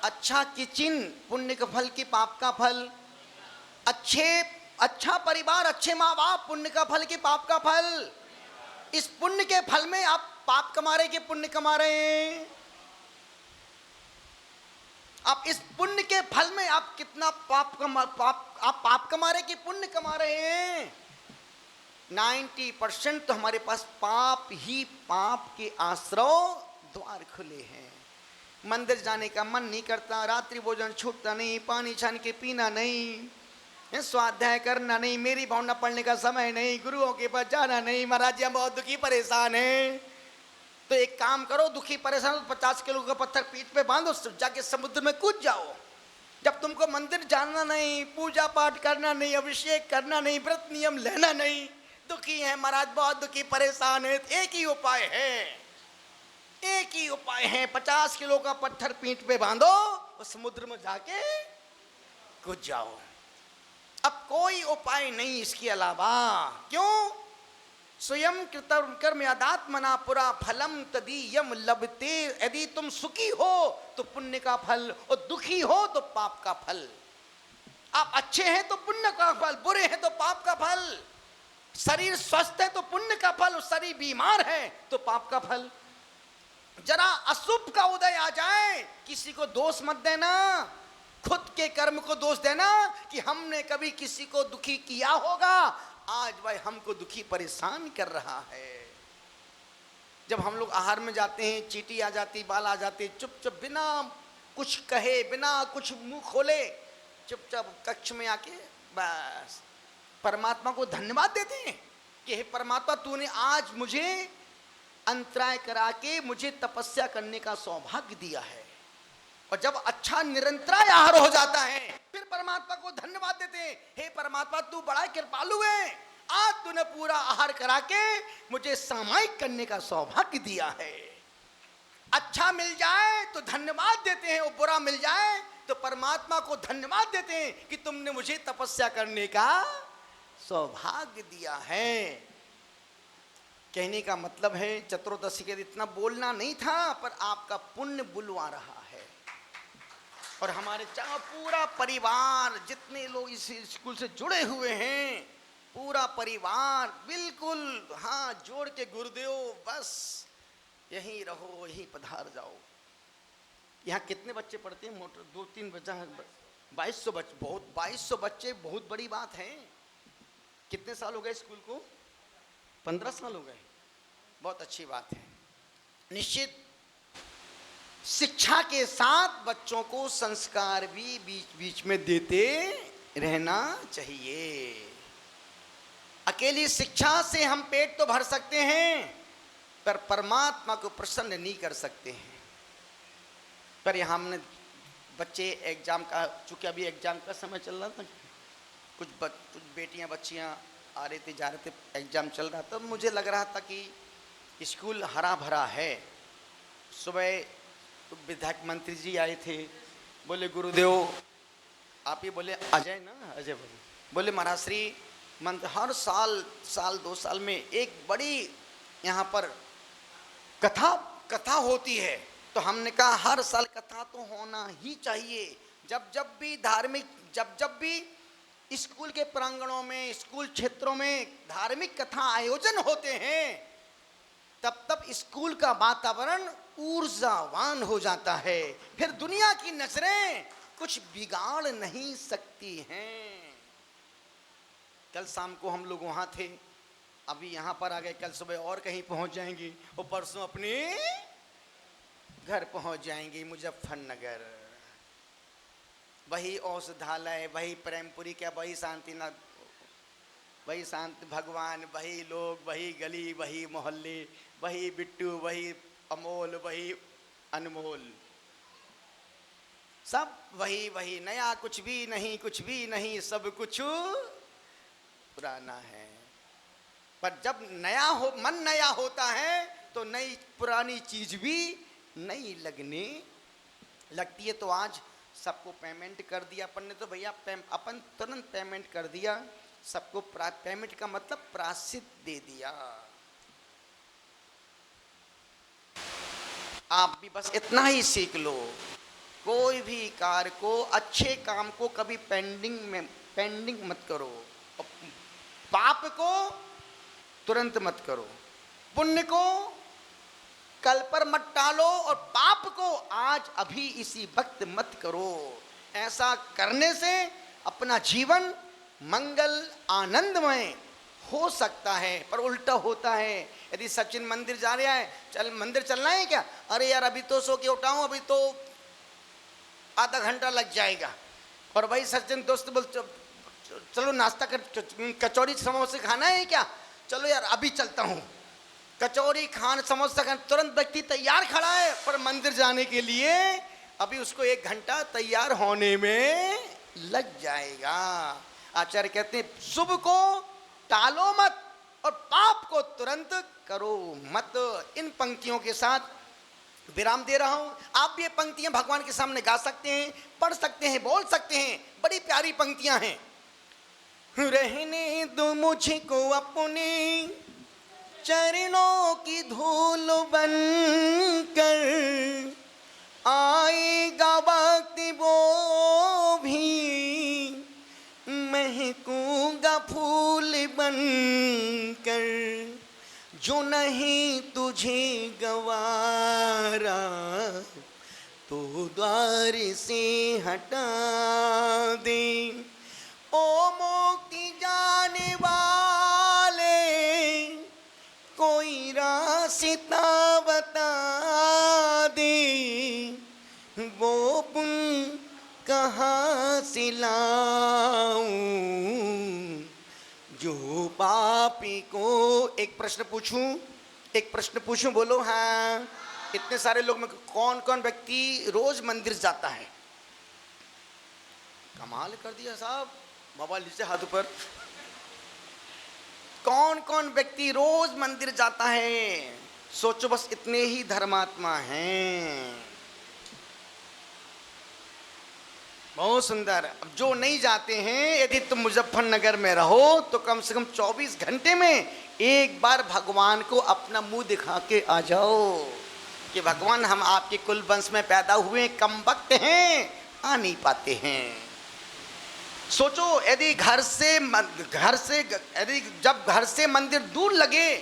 अच्छा किचन पुण्य का फल कि पाप का फल? अच्छा परिवार, अच्छे माँ बाप पुण्य का फल कि पाप का फल? इस पुण्य के फल में आप पाप कमा रहे कि पुण्य कमा रहे हैं? आप इस पुण्य के फल में आप कितना पाप कमा रहे कि पुण्य कमा रहे हैं? 90% तो हमारे पास पाप ही पाप के आश्रय द्वार खुले हैं। मंदिर जाने का मन नहीं करता, रात्रि भोजन छूटता नहीं, पानी छान के पीना नहीं, स्वाध्याय करना नहीं, मेरी भावना पढ़ने का समय नहीं, गुरुओं के पास जाना नहीं। महाराज जी हम बहुत दुखी परेशान हैं। तो एक काम करो, दुखी परेशान 50 किलो का पत्थर पीठ पे बांधो, जाके समुद्र में कूद जाओ। जब तुमको मंदिर जाना नहीं, पूजा पाठ करना नहीं, अभिषेक करना नहीं, व्रत नियम लेना नहीं, दुखी है महाराज, बहुत दुखी परेशान है, एक ही उपाय है, एक ही उपाय है, 50 किलो का पत्थर पीठ पे बांधो और समुद्र में जाके कूद जाओ। अब कोई उपाय नहीं इसके अलावा। क्यों? स्वयं कृतं कर्म यदात्मना पुरा फलम तदीयम लभते। यदि तुम सुखी हो तो पुण्य का फल, और दुखी हो तो पाप का फल। आप अच्छे हैं तो पुण्य का फल, बुरे हैं तो पाप का फल। शरीर स्वस्थ है तो पुण्य का फल, शरीर बीमार है तो पाप का फल। जरा अशुभ का उदय आ जाए, किसी को दोष मत देना, खुद के कर्म को दोष देना कि हमने कभी किसी को दुखी किया होगा, आज भाई हमको दुखी परेशान कर रहा है। जब हम लोग आहार में जाते हैं, चींटी आ जाती, बाल आ जाते, चुपचाप बिना कुछ कहे, बिना कुछ मुंह खोले, चुपचाप कक्ष में आके बस परमात्मा को धन्यवाद देते हैं कि हे परमात्मा, तूने आज मुझे अंतराय करा के मुझे तपस्या करने का सौभाग्य दिया है। और जब अच्छा निरंतराय आहार हो जाता है, फिर परमात्मा को धन्यवाद देते हैं, हे परमात्मा तू बड़ा कृपालु है, आज तूने पूरा आहार करा के मुझे सामायिक करने का सौभाग्य दिया है। अच्छा मिल जाए तो धन्यवाद देते हैं, और बुरा मिल जाए तो परमात्मा को धन्यवाद देते हैं कि तुमने मुझे तपस्या करने का सौभाग्य दिया है। कहने का मतलब है, चतुर्दशी के दिन इतना बोलना नहीं था, पर आपका पुण्य बुलवा रहा है। और हमारे चाहे पूरा परिवार, जितने लोग इस स्कूल से जुड़े हुए हैं, पूरा परिवार बिल्कुल हाथ जोड़ के, गुरुदेव बस यहीं रहो, यहीं पधार जाओ। यहाँ कितने बच्चे पढ़ते हैं? मोटर 2-3 बच्चा, 2200 बच्चे, बहुत 2200 बच्चे बहुत बड़ी बात है। कितने साल हो गए स्कूल को? 15 साल हो गए, बहुत अच्छी बात है। निश्चित शिक्षा के साथ बच्चों को संस्कार भी बीच बीच में देते रहना चाहिए। अकेली शिक्षा से हम पेट तो भर सकते हैं, पर परमात्मा को प्रसन्न नहीं कर सकते हैं। पर यहाँ हमने बच्चे एग्जाम का, चूंकि अभी एग्जाम का समय चल रहा था, कुछ बेटियां बच्चियां आ रहे थे, जा रहे थे, एग्जाम चल रहा था, मुझे लग रहा था कि स्कूल हरा भरा है। सुबह विधायक मंत्री जी आए थे, बोले गुरुदेव आप ही, बोले अजय ना, अजय बोले महाराज श्री मंत्र हर साल 2 साल में एक बड़ी यहाँ पर कथा होती है, तो हमने कहा हर साल कथा तो होना ही चाहिए। जब भी धार्मिक, जब भी स्कूल के प्रांगणों में, स्कूल क्षेत्रों में धार्मिक कथा आयोजन होते हैं, तब स्कूल का वातावरण ऊर्जावान हो जाता है। फिर दुनिया की नजरें कुछ बिगाड़ नहीं सकती हैं। कल शाम को हम लोग वहां थे, अभी यहाँ पर आ गए, कल सुबह और कहीं पहुंच जाएंगे और परसों अपने घर पहुंच जाएंगे मुजफ्फरनगर। वही औषधालय, वही प्रेमपुरी, क्या वही शांतिनाथ, वही शांति भगवान, वही लोग, वही गली, वही मोहल्ले, वही बिट्टू, वही अमोल, वही अनमोल, सब वही। नया कुछ भी नहीं, सब कुछ पुराना है। पर जब मन नया होता है तो नई पुरानी चीज भी नई लगने लगती है। तो आज सबको पेमेंट कर दिया अपन ने, तो भैया अपन तुरंत पेमेंट कर दिया सबको। पेमेंट का मतलब प्रायश्चित दे दिया। आप भी बस इतना ही सीख लो, कोई भी कार्य को, अच्छे काम को कभी पेंडिंग मत करो, पाप को तुरंत मत करो, पुण्य को कल पर मत टालो, और पाप को आज अभी इसी वक्त मत करो। ऐसा करने से अपना जीवन मंगल आनंदमय हो सकता है। पर उल्टा होता है, यदि सचिन मंदिर जा रहा है, मंदिर चलना है क्या, अरे यार अभी तो सो के उठाऊं, अभी तो आधा घंटा लग जाएगा। और भाई सचिन दोस्त बोल चलो नाश्ता कर, कचौड़ी समोसे खाना है क्या, चलो यार अभी चलता हूँ। कचौड़ी खान समोसा खान, तुरंत व्यक्ति तैयार खड़ा है, पर मंदिर जाने के लिए अभी उसको 1 घंटा तैयार होने में लग जाएगा। आचार्य कहते हैं शुभ को टालो मत और पाप को तुरंत करो मत। इन पंक्तियों के साथ विराम दे रहा हूं। आप ये पंक्तियां भगवान के सामने गा सकते हैं, पढ़ सकते हैं, बोल सकते हैं। बड़ी प्यारी पंक्तियां हैं। रहने दो मुझको अपने चरणों की धूल बनकर, आएगा वक्त वो भी महकूंगा फूल बनकर, जो नहीं तुझे गवारा तो द्वार से हटा दे। ओ मुक्ति जाने वाले कोई रास्ता बता दे, वो पुण्य कहाँ से लाऊं जो पापी को। एक प्रश्न पूछूं, बोलो हाँ। इतने सारे लोग में कौन कौन व्यक्ति रोज मंदिर जाता है? कमाल कर दिया साहब, बाबा लीजिए हाथ ऊपर। कौन कौन व्यक्ति रोज मंदिर जाता है? सोचो, बस इतने ही धर्मात्मा हैं। बहुत सुंदर। अब जो नहीं जाते हैं, यदि तुम मुजफ्फरनगर में रहो तो कम से कम 24 घंटे में एक बार भगवान को अपना मुंह दिखा के आ जाओ कि भगवान हम आपके कुल वंश में पैदा हुए, कम वक्त हैं, आ नहीं पाते हैं। सोचो, यदि जब घर से मंदिर दूर लगे,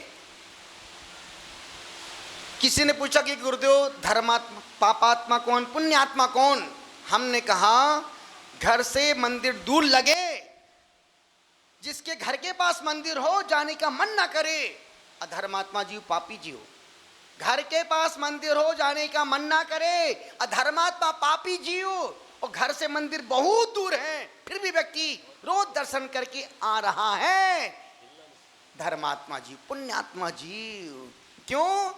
किसी ने पूछा कि गुरुदेव धर्मात्मा, पापात्मा कौन, पुण्यात्मा कौन? हमने कहा घर से मंदिर दूर लगे, जिसके घर के पास मंदिर हो जाने का मन ना करे, अधर्मात्मा जीव, पापी जीव। घर के पास मंदिर हो जाने का मन ना करे, अधर्मात्मा पापी जीव। और घर से मंदिर बहुत दूर है, फिर भी व्यक्ति रोज दर्शन करके आ रहा है, धर्मात्मा जीव, पुण्यात्मा जीव। क्यों?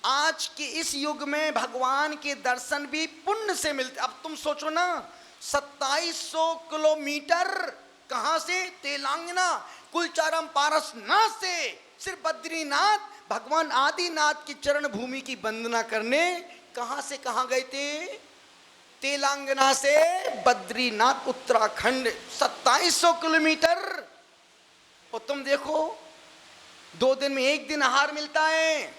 आज के इस युग में भगवान के दर्शन भी पुण्य से मिलते। अब तुम सोचो ना, 2700 किलोमीटर कहां से? तेलंगाना कुलचारम पारसनाथ से सिर्फ बद्रीनाथ, भगवान आदिनाथ की चरण भूमि की वंदना करने कहां से कहां गए थे? तेलंगाना से बद्रीनाथ, उत्तराखंड, 2700 किलोमीटर। और तुम देखो, 2 दिन में 1 दिन आहार मिलता है,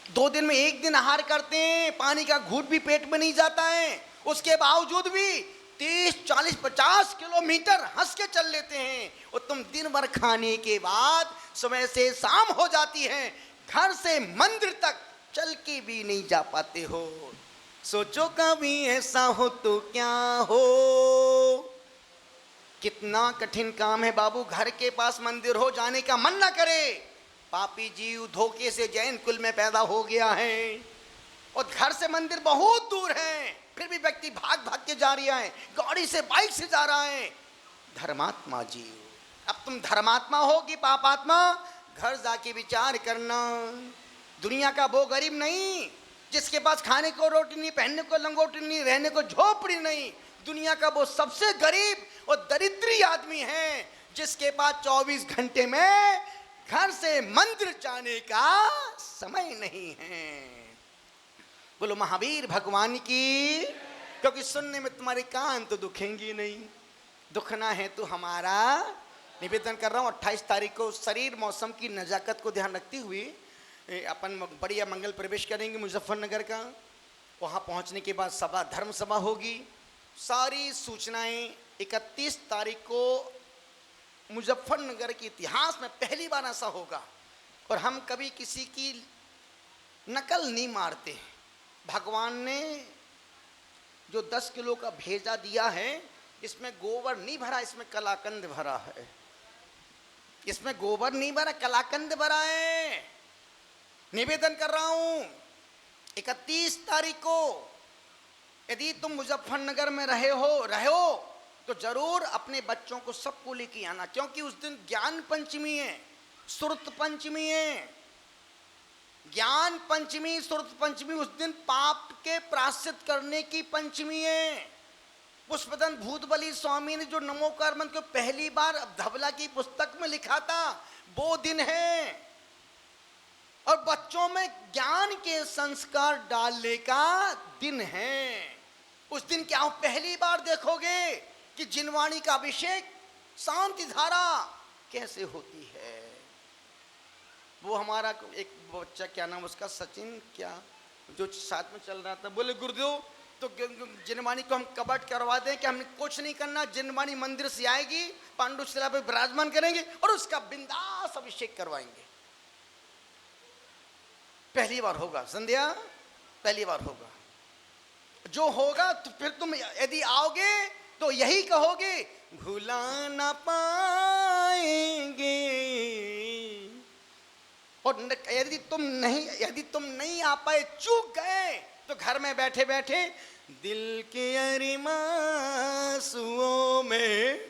2 दिन में 1 दिन आहार करते हैं, पानी का घूंट भी पेट में नहीं जाता है, उसके बावजूद भी 30, 40, 50 किलोमीटर हंस के चल लेते हैं। और तुम दिन भर खाने के बाद सुबह से शाम हो जाती है, घर से मंदिर तक चल के भी नहीं जा पाते हो। सोचो कभी ऐसा हो तो क्या हो। कितना कठिन काम है बाबू, घर के पास मंदिर हो, जाने का मन ना करे। पापी जीव धोखे से जैन कुल में पैदा हो गया है और घर से मंदिर बहुत दूर है, फिर भी व्यक्ति भाग भाग के जा रहा है, गाड़ी से बाइक से जा रहा है। धर्मात्मा जीव, अब तुम धर्मात्मा हो कि पापात्मा, घर जाके विचार करना। दुनिया का वो गरीब नहीं जिसके पास खाने को रोटी नहीं, पहनने को लंगोटी नहीं, रहने को झोपड़ी नहीं। दुनिया का वो सबसे गरीब और दरिद्री आदमी है जिसके पास 24 घंटे में घर से मंदिर जाने का समय नहीं है। बोलो महावीर भगवान की। क्योंकि सुनने में तुम्हारे कान तो दुखेंगे नहीं, दुखना है तो हमारा। निवेदन कर रहा हूँ 28 तारीख को शरीर मौसम की नज़ाकत को ध्यान रखते हुए अपन बढ़िया मंगल प्रवेश करेंगे मुजफ्फरनगर का। वहाँ पहुँचने के बाद सभा धर्म सभा होगी। सारी सूचनाएं 31 तारीख को मुजफ्फरनगर के इतिहास में पहली बार ऐसा होगा। और हम कभी किसी की नकल नहीं मारते। भगवान ने जो 10 किलो का भेजा दिया है, इसमें गोबर नहीं भरा, इसमें कलाकंद भरा है। इसमें गोबर नहीं भरा, कलाकंद भरा है। निवेदन कर रहा हूं 31 तारीख को यदि तुम मुजफ्फरनगर में रहे हो तो जरूर अपने बच्चों को सबको लेके आना, क्योंकि उस दिन ज्ञान पंचमी है, सुरत पंचमी है। ज्ञान पंचमी, सुरत पंचमी, उस दिन पाप के प्रायश्चित करने की पंचमी है। पुष्पदन भूतबली स्वामी ने जो नमोकार मंत्र को पहली बार धबला की पुस्तक में लिखा था, वो दिन है। और बच्चों में ज्ञान के संस्कार डालने का दिन है। उस दिन क्या हो, पहली बार देखोगे कि जिनवाणी का अभिषेक, शांति धारा कैसे होती है। वो हमारा एक बच्चा, क्या नाम उसका, सचिन क्या, जो साथ में चल रहा था, बोले गुरुदेव तो जिनवाणी को हम कबट करवा दें कि हमने कुछ नहीं करना, जिनवाणी मंदिर से आएगी, पांडुशिला पे विराजमान करेंगे और उसका बिंदास अभिषेक करवाएंगे। पहली बार होगा संध्या, पहली बार होगा। जो होगा तो फिर तुम यदि आओगे तो यही कहोगे, भुला ना पाएंगे। और यदि तुम नहीं आ पाए, चूक गए, तो घर में बैठे बैठे दिल के अरिमासुओं में।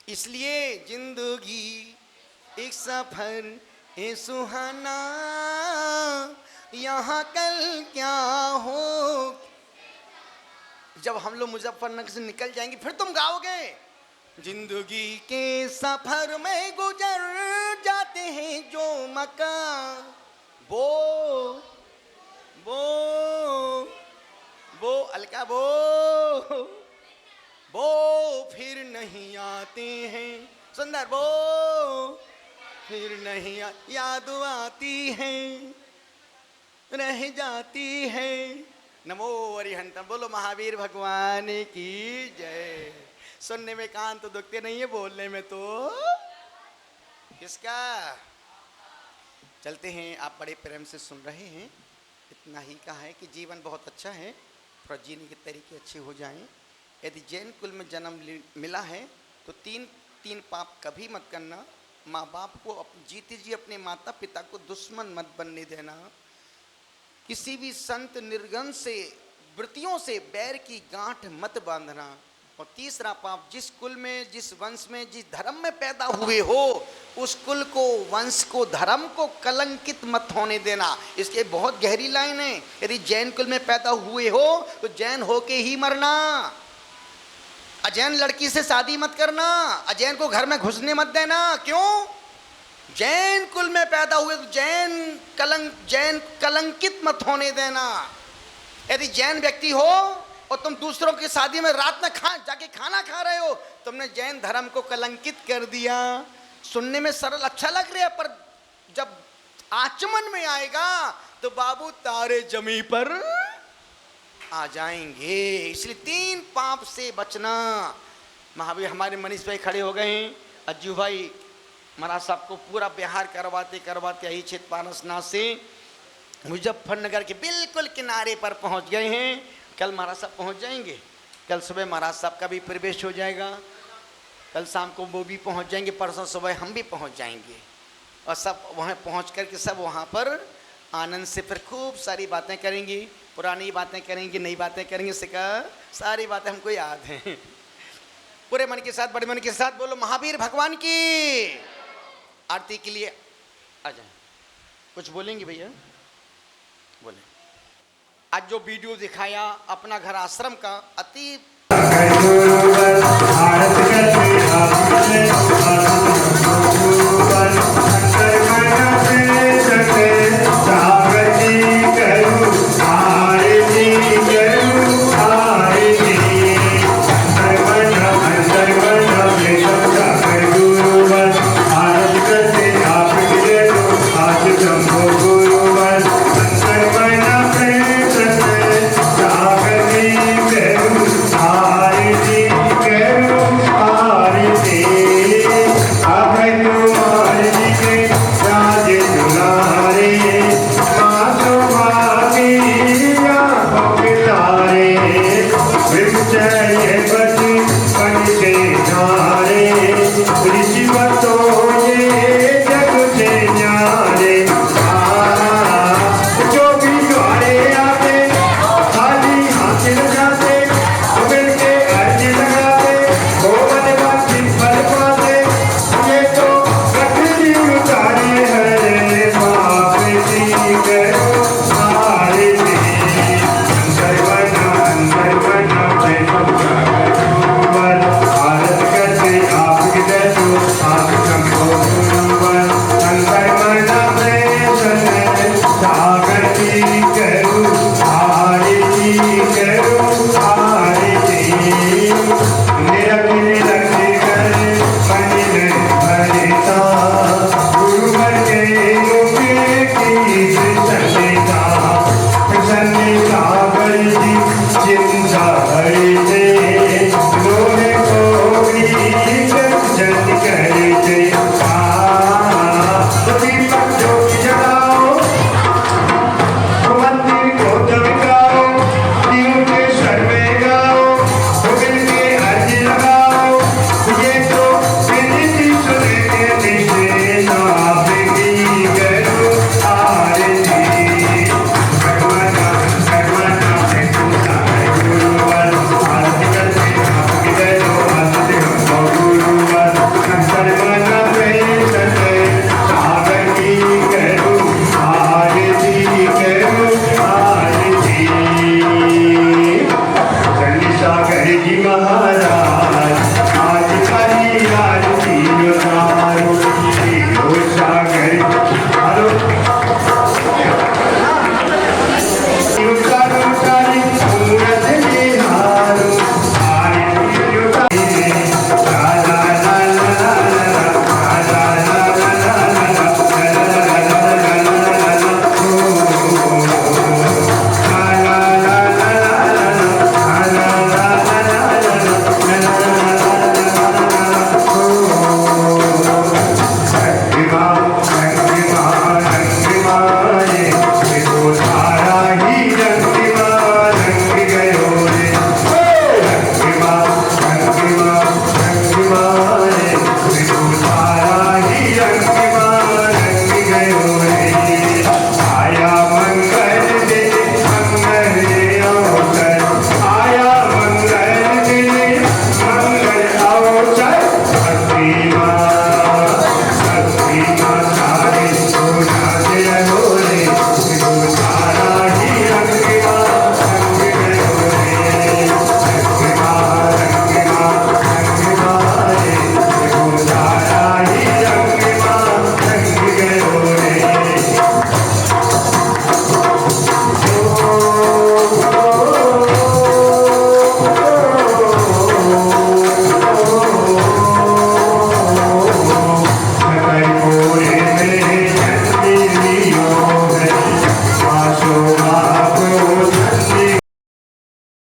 इसलिए जिंदगी एक सफर ए सुहाना, यहाँ कल क्या हो। जब हम लोग मुजफ्फरनगर से निकल जाएंगे फिर तुम गाओगे, जिंदगी के सफर में गुजर जाते हैं जो मकान, वो अलका वो फिर नहीं आते हैं। सुंदर वो फिर नहीं याद आती है, रह जाती है। नमो अरिहंतम। बोलो महावीर भगवान की जय। सुनने में कान तो दुखते नहीं है, बोलने में तो किसका। चलते हैं, आप बड़े प्रेम से सुन रहे हैं। इतना ही कहा है कि जीवन बहुत अच्छा है, थोड़ा जीने के तरीके अच्छे हो जाएं। यदि जैन कुल में जन्म मिला है तो तीन पाप कभी मत करना। माँ बाप को जीते जी अपने माता पिता को दुश्मन मत बनने देना। किसी भी संत निर्गन से, वृत्तियों से बैर की गांठ मत बांधना। और तीसरा पाप, जिस कुल में, जिस वंश में, जिस धर्म में पैदा हुए हो, उस कुल को, वंश को, धर्म को कलंकित मत होने देना। इसके बहुत गहरी लाइन है। यदि जैन कुल में पैदा हुए हो तो जैन होके ही मरना। अजैन लड़की से शादी मत करना, अजैन को घर में घुसने मत देना। क्यों? जैन कुल में पैदा हुए तो जैन कलंकित मत होने देना। यदि जैन व्यक्ति हो और तुम दूसरों की शादी में रात में जाके खाना खा रहे हो, तुमने जैन धर्म को कलंकित कर दिया। सुनने में सरल अच्छा लग रहा है, पर जब आचमन में आएगा तो बाबू तारे जमी पर आ जाएंगे। इसलिए 3 पाप से बचना। महावीर हमारे मनीष भाई खड़े हो गए हैं, अज्जू भाई महाराज साहब को पूरा बिहार करवाते करवाते यही क्षेत्र पारसनाथ से मुजफ्फरनगर के बिल्कुल किनारे पर पहुंच गए हैं। कल महाराज साहब पहुंच जाएंगे, कल सुबह महाराज साहब का भी प्रवेश हो जाएगा, कल शाम को वो भी पहुंच जाएंगे, परसों सुबह हम भी पहुंच जाएंगे और सब वहाँ पहुंच करके सब वहाँ पर आनंद से फिर खूब सारी बातें करेंगी, पुरानी बातें करेंगी, नई बातें करेंगे, सिखा सारी बातें हमको याद हैं। पूरे मन के साथ, बड़े मन के साथ बोलो महावीर भगवान की आरती के लिए आ जाए। कुछ बोलेंगे भैया? बोले। आज जो वीडियो दिखाया अपना घर आश्रम का अति